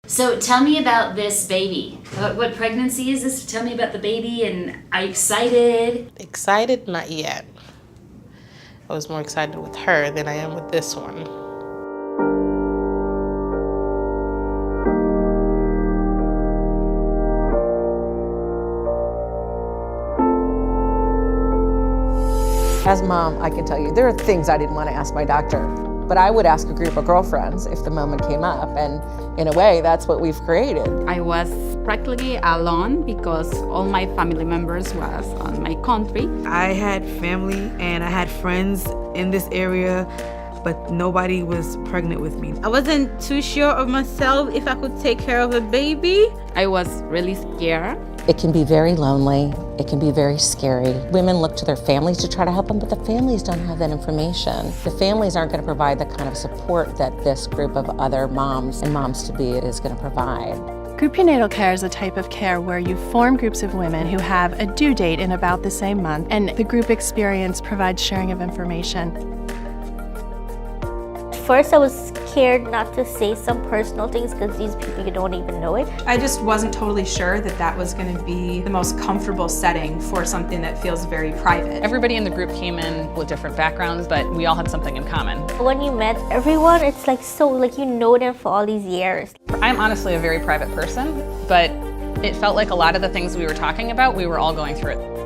So tell me about this baby. What pregnancy is this? Tell me about the baby, and are you excited? Excited? Not yet. I was more excited with her than I am with this one. As a mom, I can tell you, there are things I didn't want to ask my doctor, but I would ask a group of girlfriends if the moment came up, and in a way, that's what we've created. I was practically alone because all my family members was on my country. I had family and I had friends in this area, but nobody was pregnant with me. I wasn't too sure of myself if I could take care of a baby. I was really scared. It can be very lonely. It can be very scary. Women look to their families to try to help them, but the families don't have that information. The families aren't going to provide the kind of support that this group of other moms and moms-to-be is going to provide. Group prenatal care is a type of care where you form groups of women who have a due date in about the same month, and the group experience provides sharing of information. First, I was scared not to say some personal things because these people, you don't even know it. I just wasn't totally sure that that was going to be the most comfortable setting for something that feels very private. Everybody in the group came in with different backgrounds, but we all had something in common. When you met everyone, it's like you know them for all these years. I'm honestly a very private person, but it felt like a lot of the things we were talking about, we were all going through it.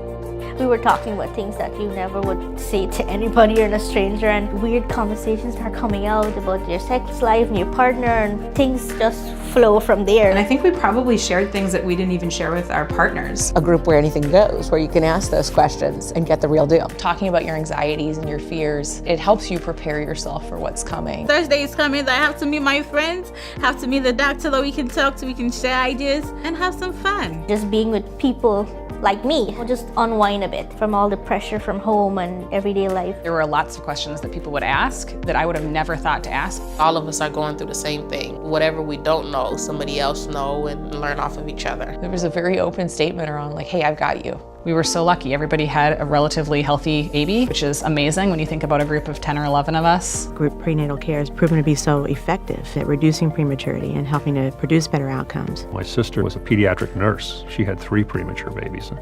We were talking about things that you never would say to anybody or a stranger, and weird conversations are coming out about your sex life and your partner, and things just flow from there. And I think we probably shared things that we didn't even share with our partners. A group where anything goes, where you can ask those questions and get the real deal. Talking about your anxieties and your fears, it helps you prepare yourself for what's coming. Thursday is coming, I have to meet my friends, have to meet the doctor that we can talk to, we can share ideas, and have some fun. Just being with people like me, will just unwind a bit from all the pressure from home and everyday life. There were lots of questions that people would ask that I would have never thought to ask. All of us are going through the same thing. Whatever we don't know, somebody else know and learn off of each other. There was a very open statement around like, hey, I've got you. We were so lucky. Everybody had a relatively healthy baby, which is amazing when you think about a group of 10 or 11 of us. Group prenatal care has proven to be so effective at reducing prematurity and helping to produce better outcomes. My sister was a pediatric nurse. She had 3 premature babies.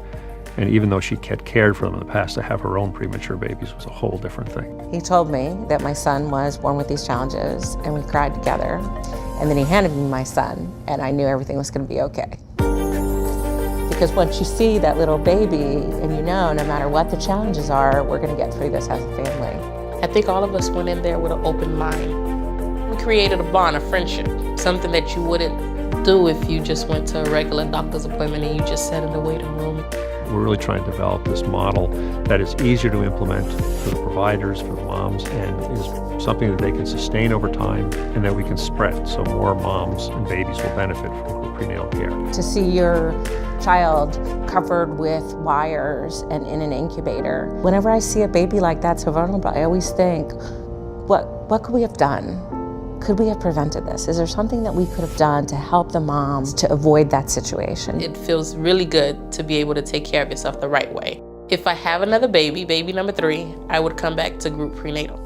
And even though she had cared for them in the past, to have her own premature babies was a whole different thing. He told me that my son was born with these challenges, and we cried together. And then he handed me my son, and I knew everything was going to be okay. Because once you see that little baby, and you know no matter what the challenges are, we're going to get through this as a family. I think all of us went in there with an open mind. We created a bond, a friendship, something that you wouldn't do if you just went to a regular doctor's appointment and you just sat in the waiting room. We're really trying to develop this model that is easier to implement for the providers, for the moms, and is something that they can sustain over time and that we can spread so more moms and babies will benefit from prenatal care. To see your child covered with wires and in an incubator. Whenever I see a baby like that so vulnerable, I always think, what could we have done? Could we have prevented this? Is there something that we could have done to help the moms to avoid that situation? It feels really good to be able to take care of yourself the right way. If I have another baby, baby number 3, I would come back to group prenatal.